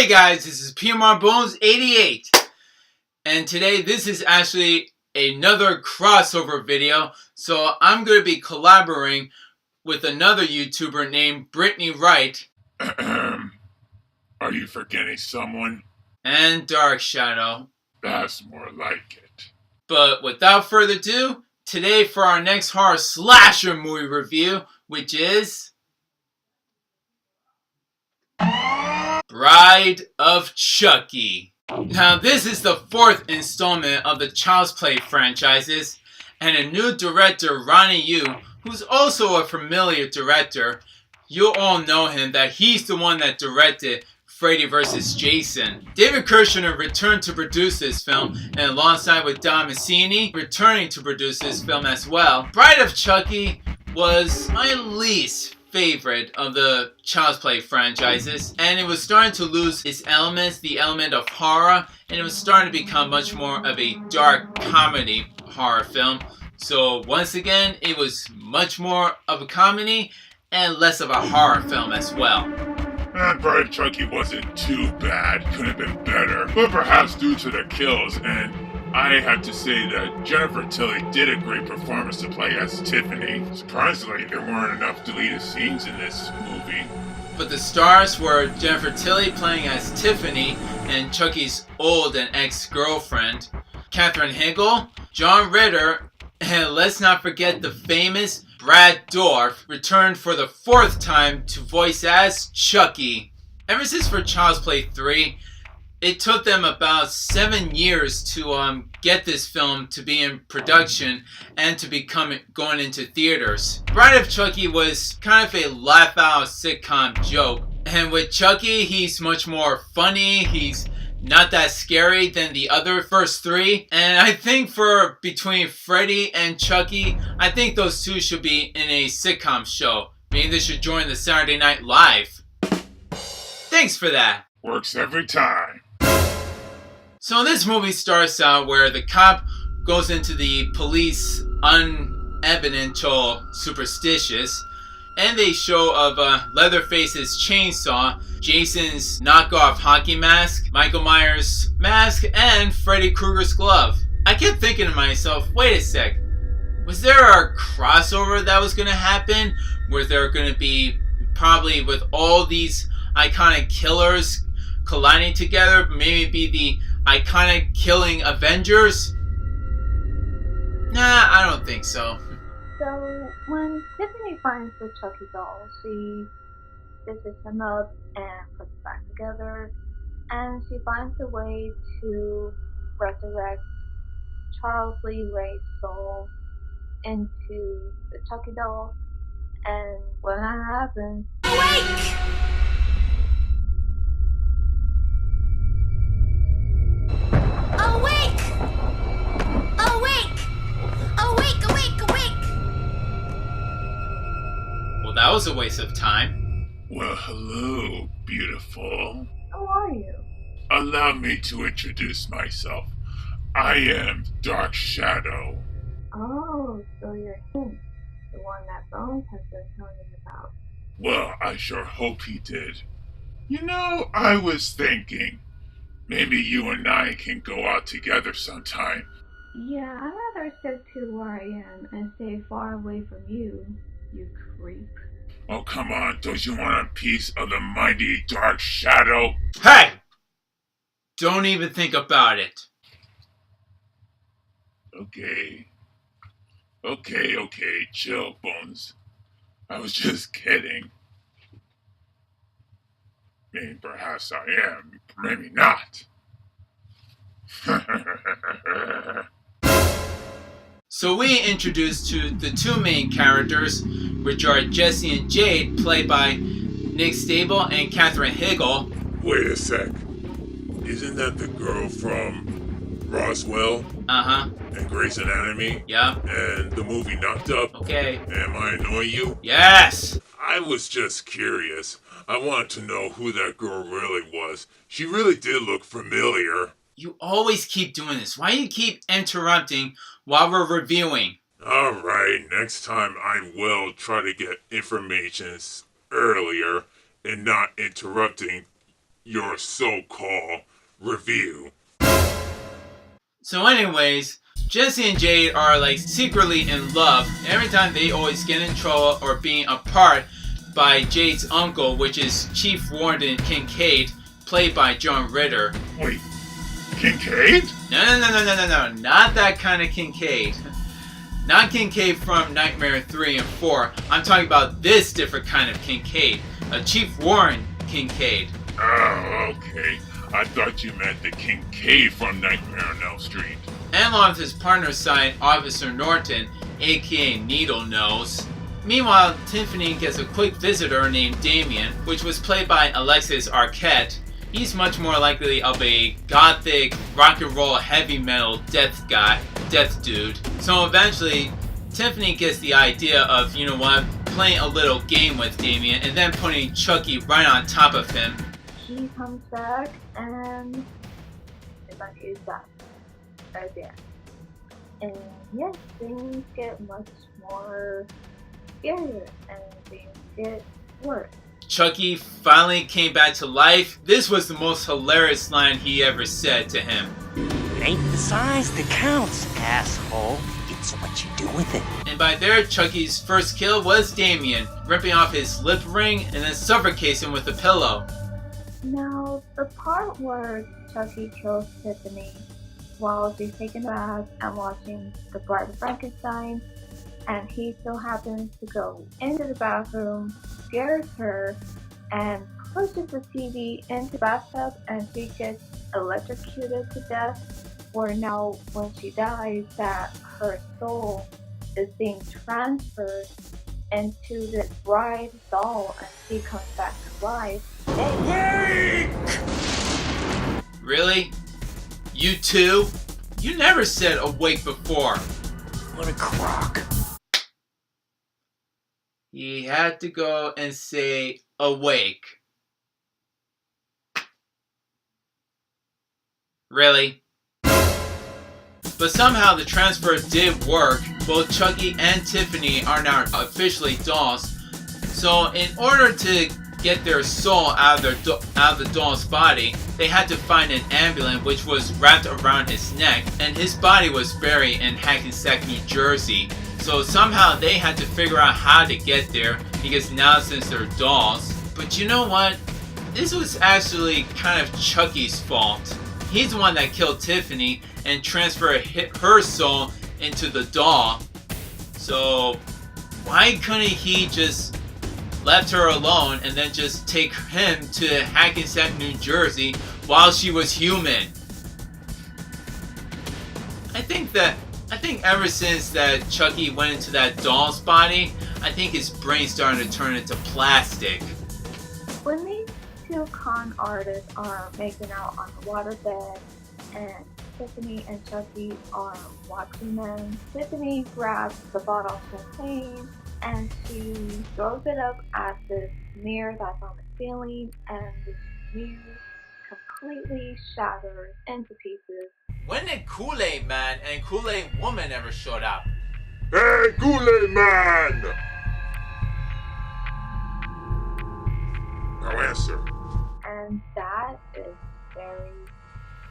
Hey guys, this is P.M.R.Bonez88, and today this is actually another crossover video. So I'm going to be collaborating with another YouTuber named Brittany Wright. Are you forgetting someone? And Dark Shadow. That's more like it. But without further ado, today for our next horror slasher movie review, which is Bride of Chucky. Now this is the fourth installment of the Child's Play franchises, and a new director, Ronnie Yu, who's also a familiar director. You'll all know him, that he's the one that directed Freddy vs. Jason. David Kirshner returned to produce this film, and alongside with Don Mancini, returning to produce this film as well. Bride of Chucky was my least favorite of the Child's Play franchises, and it was starting to lose its elements, the element of horror, and it was starting to become much more of a dark comedy horror film. So once again, it was much more of a comedy and less of a horror film as well. Bride of Chucky wasn't too bad, could have been better, but perhaps due to the kills, and I have to say that Jennifer Tilly did a great performance to play as Tiffany. Surprisingly, there weren't enough deleted scenes in this movie. But the stars were Jennifer Tilly playing as Tiffany and Chucky's old and ex-girlfriend, Katherine Heigl, John Ritter, and let's not forget the famous Brad Dourif returned for the fourth time to voice as Chucky. Ever since for Child's Play 3, it took them about 7 years to get this film to be in production and to become going into theaters. Bride of Chucky was kind of a laugh-out sitcom joke, and with Chucky, he's much more funny. He's not that scary than the other first three, and I think for between Freddy and Chucky, I think those two should be in a sitcom show. Maybe they should join the Saturday Night Live. Thanks for that. Works every time. So this movie starts out where the cop goes into the police unevidential superstitious, and they show of Leatherface's chainsaw, Jason's knockoff hockey mask, Michael Myers' mask, and Freddy Krueger's glove. I kept thinking to myself, wait a sec, was there a crossover that was going to happen? Where there going to be, probably with all these iconic killers colliding together, maybe be the iconic killing Avengers? Nah, I don't think so. So when Tiffany finds the Chucky doll, she stitches him up and puts it back together, and she finds a way to resurrect Charles Lee Ray's soul into the Chucky doll. And when that happens, awake! That was a waste of time. Well, hello, beautiful. Who are you? Allow me to introduce myself. I am Dark Shadow. Oh, so you're him, the one that Bones has been telling me about. Well, I sure hope he did. You know, I was thinking, maybe you and I can go out together sometime. Yeah, I'd rather stick to where I am and stay far away from you, you creep. Oh, come on, don't you want a piece of the mighty Dark Shadow? Hey! Don't even think about it. Okay, chill, Bones. I was just kidding. Maybe perhaps I am, maybe not. So we introduced to the two main characters, which are Jesse and Jade, played by Nick Stable and Katherine Heigl. Wait a sec. Isn't that the girl from Roswell? Uh-huh. And Grey's Anatomy? Yeah. And the movie Knocked Up? Okay. Am I annoying you? Yes! I was just curious. I wanted to know who that girl really was. She really did look familiar. You always keep doing this. Why do you keep interrupting while we're reviewing? Alright, next time I will try to get information earlier and not interrupting your so-called review. So anyways, Jesse and Jade are like secretly in love. Every time they always get in trouble or being apart by Jade's uncle, which is Chief Warden Kincaid, played by John Ritter. Wait, Kincaid? No, not that kind of Kincaid. Not Kincaid from Nightmare 3 and 4. I'm talking about this different kind of Kincaid. A Chief Warren Kincaid. Oh, okay. I thought you meant the Kincaid from Nightmare on Elm Street. And along with his partner side, Officer Norton, aka Needle Nose. Meanwhile, Tiffany gets a quick visitor named Damien, which was played by Alexis Arquette. He's much more likely of a gothic, rock and roll, heavy metal death dude. So eventually, Tiffany gets the idea of, you know what, playing a little game with Damien and then putting Chucky right on top of him. She comes back and they're gonna use that again. And yes, things get much more scarier and things get worse. Chucky finally came back to life. This was the most hilarious line he ever said to him. It ain't the size that counts, asshole. It's what you do with it. And by there, Chucky's first kill was Damien, ripping off his lip ring and then suffocating him with a pillow. Now, the part where Chucky kills Tiffany while she's taking a bath and watching The Bride of Frankenstein, and he still happens to go into the bathroom, scares her, and pushes the TV into the bathtub, and she gets electrocuted to death, where now when she dies, that her soul is being transferred into this bride doll and she comes back to life. Awake! Really? You too? You never said awake before. What a crock. He had to go and say awake. Really? But somehow the transfer did work. Both Chucky and Tiffany are now officially dolls. So in order to get their soul out of the doll's body, they had to find an ambulance which was wrapped around his neck, and his body was buried in Hackensack, New Jersey. So somehow they had to figure out how to get there, because now since they're dolls. But you know what? This was actually kind of Chucky's fault. He's the one that killed Tiffany and transferred her soul into the doll. So why couldn't he just left her alone and then just take him to Hackensack, New Jersey while she was human? I think ever since that Chucky went into that doll's body, I think his brain started to turn into plastic. When these two con artists are making out on the waterbed and Tiffany and Chucky are watching them, Tiffany grabs the bottle of champagne and she throws it up at this mirror that's on the ceiling, and this mirror completely shatters into pieces. When did Kool-Aid Man and Kool-Aid Woman ever showed up? Hey, Kool-Aid Man! Now answer. And that is very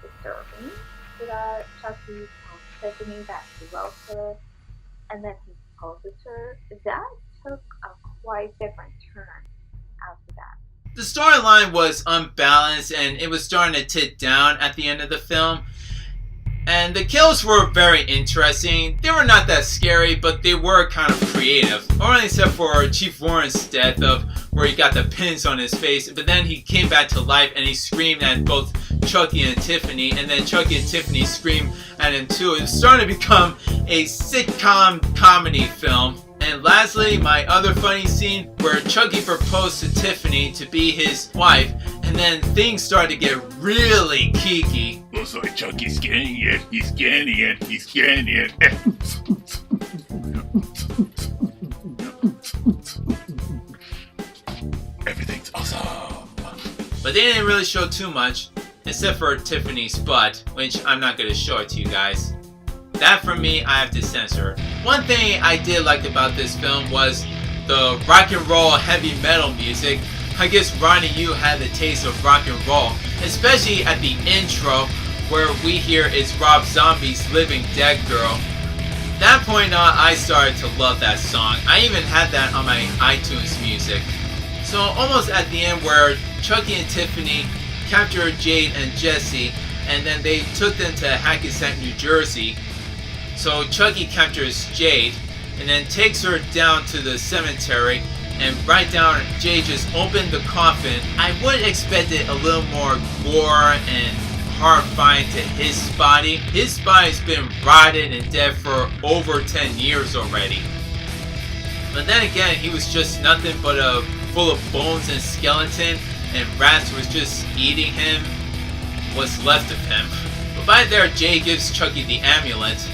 disturbing. So that Chucky tells Tiffany that he loves her, and then he proposes her. That took a quite different turn after that. The storyline was unbalanced and it was starting to tip down at the end of the film. And the kills were very interesting. They were not that scary, but they were kind of creative. Only except for Chief Warren's death, of where he got the pins on his face, but then he came back to life and he screamed at both Chucky and Tiffany, and then Chucky and Tiffany screamed at him too. It was starting to become a sitcom comedy film. And lastly, my other funny scene where Chucky proposed to Tiffany to be his wife, and then things started to get really kiki. Looks like Chucky's getting it. He's getting it. He's getting it. Everything's awesome. But they didn't really show too much, except for Tiffany's butt, which I'm not going to show it to you guys. That for me, I have to censor. One thing I did like about this film was the rock and roll heavy metal music, I guess Ronnie Yu had the taste of rock and roll, especially at the intro where we hear it's Rob Zombie's Living Dead Girl. That point on, I started to love that song. I even had that on my iTunes music. So almost at the end where Chucky and Tiffany captured Jade and Jesse, and then they took them to Hackensack, New Jersey. So Chucky captures Jade and then takes her down to the cemetery, and right down, Jade just opened the coffin. I would expect it a little more gore and horrifying to his body. His body's been rotted and dead for over 10 years already. But then again, he was just nothing but full of bones and skeleton, and rats was just eating him, what's left of him. But by there, Jay gives Chucky the amulet,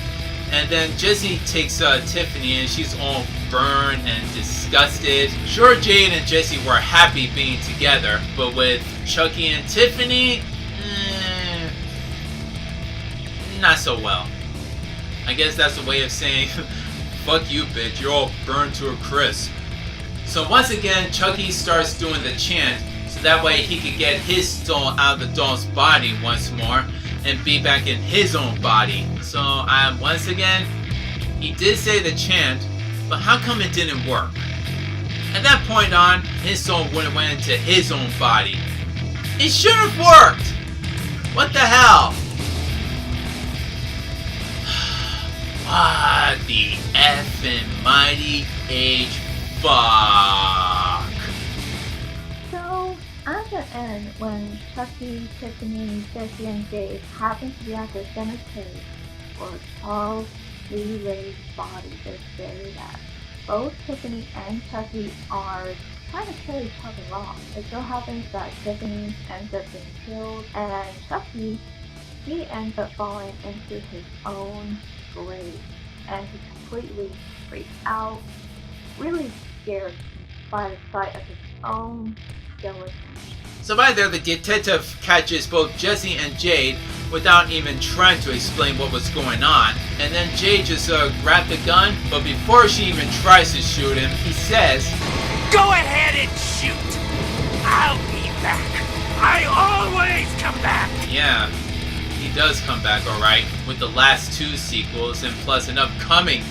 and then Jesse takes Tiffany, and she's all burned and disgusted. Sure, Jade and Jesse were happy being together, but with Chucky and Tiffany, not so well. I guess that's a way of saying, fuck you, bitch, you're all burned to a crisp. So once again, Chucky starts doing the chant, so that way he could get his doll out of the doll's body once more, and be back in his own body. So once again, he did say the chant, but how come it didn't work? At that point on, his soul went into his own body. It should have worked! What the hell? The effing mighty age fuck. So, at the end, when Chucky, Tiffany, Jesse, and Dave happen to be at the cemetery where Charles Lee Ray's body is buried at, both Tiffany and Chucky are trying to kill each other off. It so happens that Tiffany ends up being killed, and Chucky, he ends up falling into his own grave, and he completely freaks out, really scared by the sight of his own skeleton. So by there, the detective catches both Jesse and Jade without even trying to explain what was going on, and then Jade just grabbed the gun, but before she even tries to shoot him, he says, Go ahead and shoot! I'll be back! I always come back! Yeah, he does come back alright, with the last 2 sequels, and plus an upcoming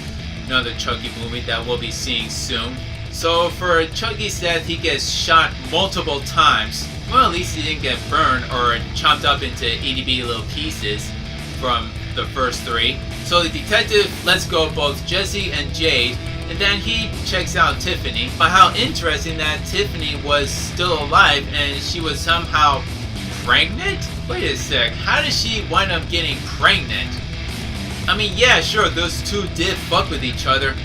another Chucky movie that we'll be seeing soon. So for Chucky's death, he gets shot multiple times. Well, at least he didn't get burned or chopped up into itty bitty little pieces from the first 3. So the detective lets go of both Jesse and Jade, and then he checks out Tiffany. But how interesting that Tiffany was still alive and she was somehow pregnant? Wait a sec, how did she wind up getting pregnant? I mean, yeah, sure, those two did fuck with each other.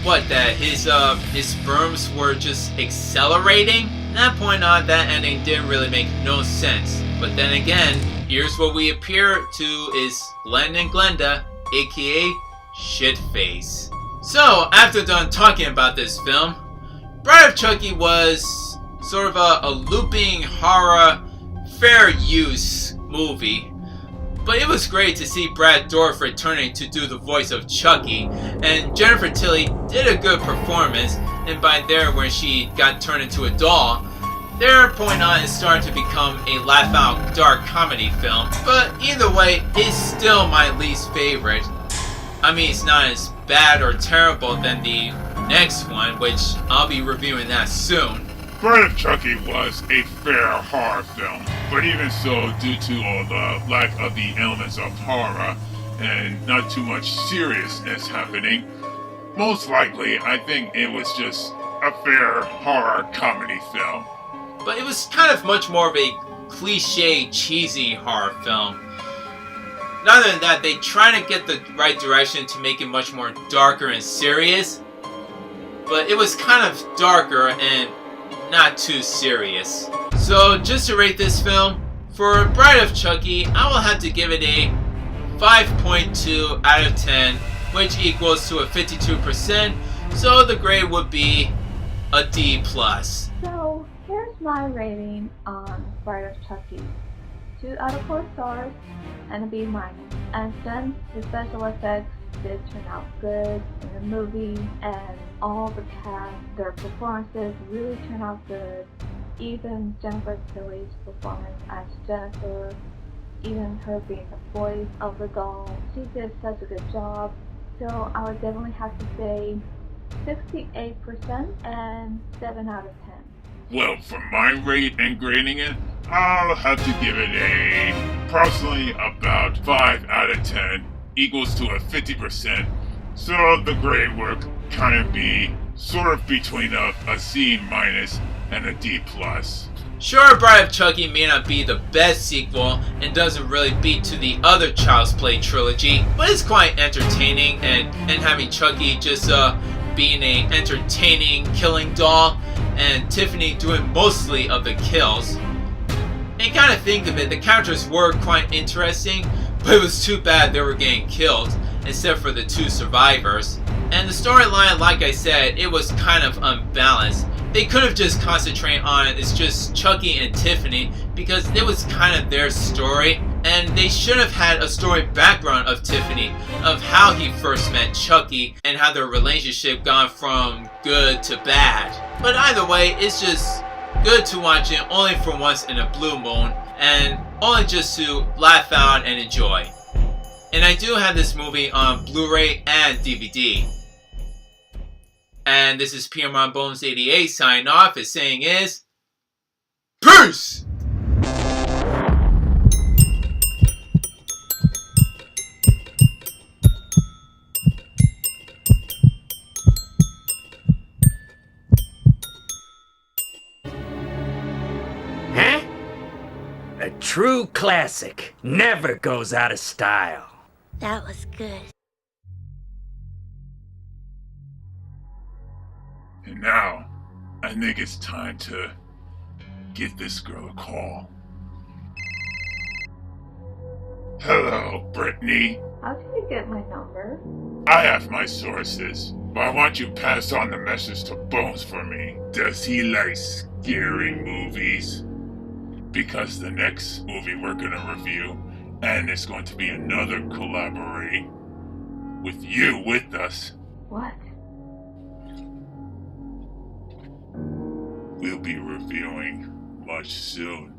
What, that his sperms were just accelerating? From that point on, that ending didn't really make no sense. But then again, here's what we appear to is Glenn and Glenda, aka Shitface. So, after done talking about this film, Bride of Chucky was sort of a looping horror fair use movie. But it was great to see Brad Dourif returning to do the voice of Chucky, and Jennifer Tilly did a good performance, and by there when she got turned into a doll, their point on is starting to become a laugh-out dark comedy film, but either way, it's still my least favorite. I mean, it's not as bad or terrible than the next one, which I'll be reviewing that soon. Bride of Chucky was a fair horror film, but even so, due to all the lack of the elements of horror and not too much seriousness happening, most likely I think it was just a fair horror comedy film. But it was kind of much more of a cliche, cheesy horror film. Other than that, they try to get the right direction to make it much more darker and serious, but it was kind of darker and not too serious. So just to rate this film, for Bride of Chucky, I will have to give it a 5.2 out of 10, which equals to a 52%, so the grade would be a D+. So, here's my rating on Bride of Chucky. 2 out of 4 stars and a B-. And since the special effects did turn out good in the movie and all the cast, their performances really turned out good, even Jennifer Tilly's performance as Jennifer, even her being the voice of the doll, she did such a good job. So I would definitely have to say 68% and 7 out of 10. Well, for my rate and grading it, I'll have to give it approximately about 5 out of 10, equals to a 50%. So the grade would kind of be sort of between a C minus and a D plus. Sure, Bride of Chucky may not be the best sequel and doesn't really beat to the other Child's Play trilogy, but it's quite entertaining, and having Chucky just being a entertaining killing doll and Tiffany doing mostly of the kills. And you kind of think of it, the characters were quite interesting, but it was too bad they were getting killed except for the 2 survivors. And the storyline, like I said, it was kind of unbalanced. They could have just concentrated on it. It's just Chucky and Tiffany because it was kind of their story. And they should have had a story background of Tiffany, of how he first met Chucky and how their relationship gone from good to bad. But either way, it's just good to watch it only for once in a blue moon and only just to laugh out and enjoy. And I do have this movie on Blu-ray and DVD. And this is P.M.R.Bonez88 signing off. His saying is, peace! Huh? A true classic never goes out of style. That was good. And now, I think it's time to give this girl a call. Hello, Brittany. How did you get my number? I have my sources, but I want you to pass on the message to Bones for me. Does he like scary movies? Because the next movie we're gonna review, and it's going to be another collaborate with you with us. What? We'll be reviewing much soon.